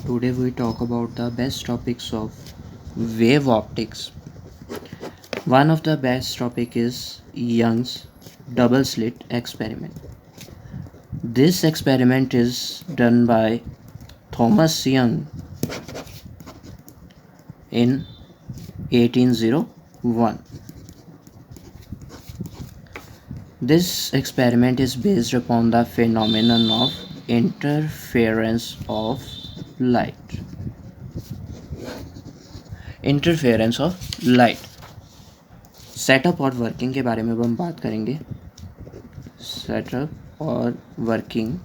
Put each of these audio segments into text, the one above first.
Today we talk about the best topics of wave optics. One of the best topic is Young's double slit experiment. This experiment is done by Thomas Young in 1801. This experiment is based upon the phenomenon of interference of light. Interference of light. Setup और working के बारे में अब हम बात करेंगे. Setup और working.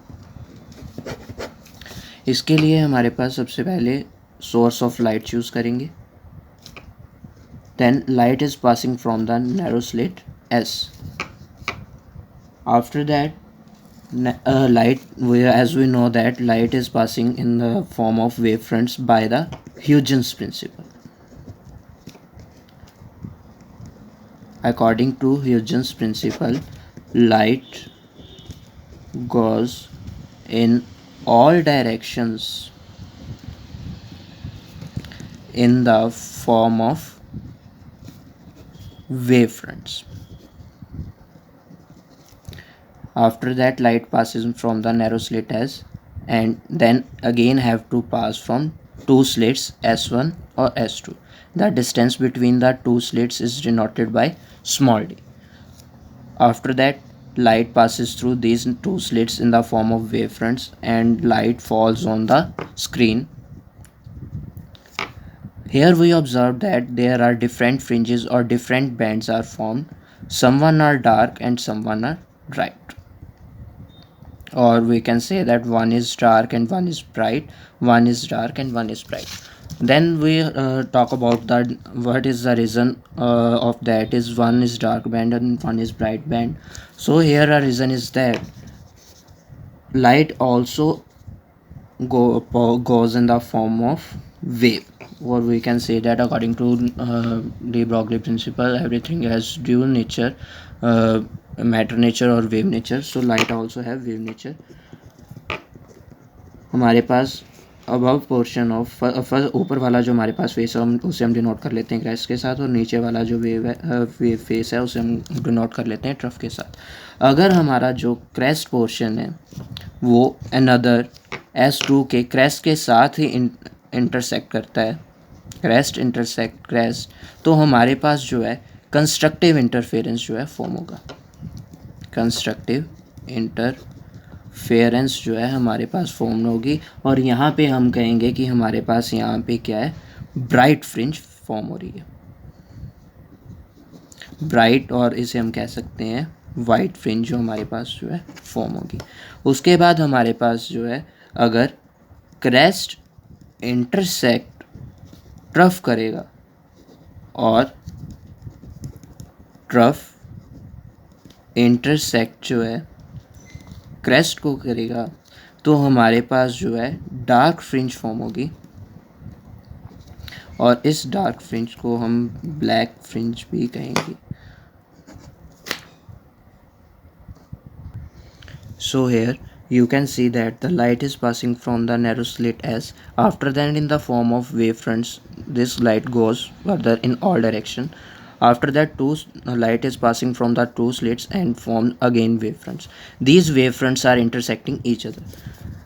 इसके लिए हमारे पास सबसे पहले सोर्स ऑफ लाइट चूज करेंगे. Then light is passing from the narrow slits. After that light, as we know that light is passing in the form of wave fronts by the Huygens principle. According to Huygens principle, light goes in all directions in the form of wave fronts. After that, light passes from the narrow slit S and then again have to pass from two slits S1 or S2. The distance between the two slits is denoted by small d. After that, light passes through these two slits in the form of wavefronts and light falls on the screen. Here we observe that there are different fringes or different bands are formed. Some one are dark and some one are bright. Or we can say that one is dark and one is bright, one is dark and one is bright. Then we talk about that what is the reason of that is one is dark band and one is bright band. So here a reason is that light also goes in the form of wave, or we can say that according to de Broglie principle, everything has dual nature, matter nature और wave nature. So light also have wave nature. हमारे पास above portion of ऊपर वाला जो हमारे पास face है उसे हम denote कर लेते हैं क्रेस्ट के साथ, और नीचे वाला जो वेव फेस है उसे हम डिनोट कर लेते हैं ट्रफ के साथ. अगर हमारा जो क्रेस्ट पोर्शन है वो अनदर S2 के क्रेस्ट के साथ ही इंटरसेक्ट करता है, क्रेस्ट इंटरसेक्ट क्रेस्ट, तो हमारे पास जो है कंस्ट्रक्टिव इंटरफेरेंस जो है फॉर्म होगा. कंस्ट्रक्टिव इंटरफेरेंस जो है हमारे पास फॉर्म होगी, और यहाँ पे हम कहेंगे कि हमारे पास यहाँ पे क्या है, ब्राइट फ्रिंज फॉर्म हो रही है. ब्राइट, और इसे हम कह सकते हैं वाइट फ्रिंज जो हमारे पास जो है फॉर्म होगी. उसके बाद हमारे पास जो है अगर क्रेस्ट इंटरसेक्ट ट्रफ करेगा और ट्रफ इंटरसेक्ट जो है क्रेस्ट को करेगा, तो हमारे पास जो है डार्क फ्रिंज फॉर्म होगी, और इस डार्क फ्रिंज को हम ब्लैक फ्रिंज भी कहेंगे. So here you can see that the light is passing from the narrow slit S. After that, in the form of wavefronts, this light goes further in all direction. After that, light is passing from the two slits and form again wavefronts. These wavefronts are intersecting each other.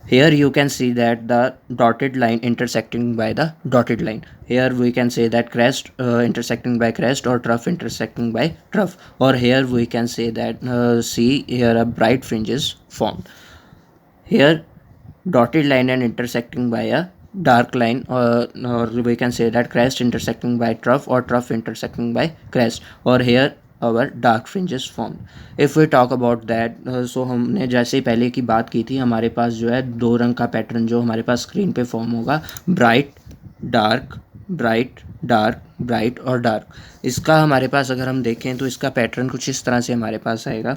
Here you can see that the dotted line intersecting by the dotted line. Here we can say that crest intersecting by crest, or trough intersecting by trough. Or here we can say that see here a bright fringe is formed. Here dotted line and intersecting by a dark line, or we can say that crest intersecting by trough or trough intersecting by crest. Or here our dark fringes formed. If we talk about that, so हमने जैसे पहले की बात की थी, हमारे पास जो है दो रंग का पैटर्न जो हमारे पास स्क्रीन पे फॉर्म होगा, bright dark, bright dark, bright और डार्क। इसका हमारे पास अगर हम देखें तो इसका पैटर्न कुछ इस तरह से हमारे पास आएगा,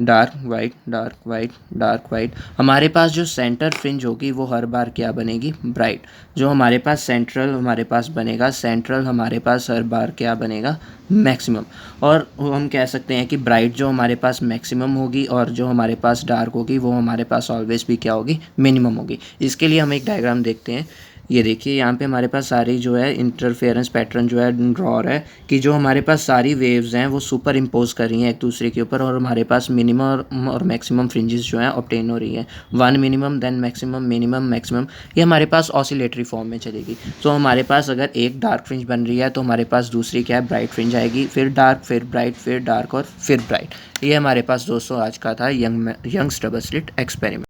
dark white, dark white, dark white. हमारे पास जो सेंटर फ्रिंज होगी वो हर बार क्या बनेगी, ब्राइट। जो हमारे पास सेंट्रल हमारे पास बनेगा, सेंट्रल हमारे पास हर बार क्या बनेगा, मैक्सिमम। और हम कह सकते हैं कि ब्राइट जो हमारे पास मैक्सिमम होगी और जो हमारे पास डार्क होगी वो हमारे पास ऑलवेज भी क्या होगी, मिनिमम होगी। इसके लिए हम एक डायग्राम देखते हैं। ये देखिए यहाँ पे हमारे पास सारी जो है इंटरफेरेंस पैटर्न जो है ड्रॉ हो रहा है कि जो हमारे पास सारी वेव्स हैं वो सुपर इम्पोज कर रही हैं एक दूसरे के ऊपर, और हमारे पास मिनिमम और मैक्सिमम फ्रिंजेस जो हैं ऑब्टेन हो रही हैं। One minimum then maximum, minimum maximum, ये हमारे पास ऑसिलेटरी फॉर्म में चलेगी। तो हमारे पास अगर एक डार्क फ्रिंज बन रही है तो हमारे पास दूसरी क्या है, ब्राइट फ्रिंज आएगी, फिर डार्क, फिर ब्राइट, फिर डार्क और फिर ब्राइट। ये हमारे पास दोस्तों आज का था यंग्स डबल स्लिट एक्सपेरिमेंट।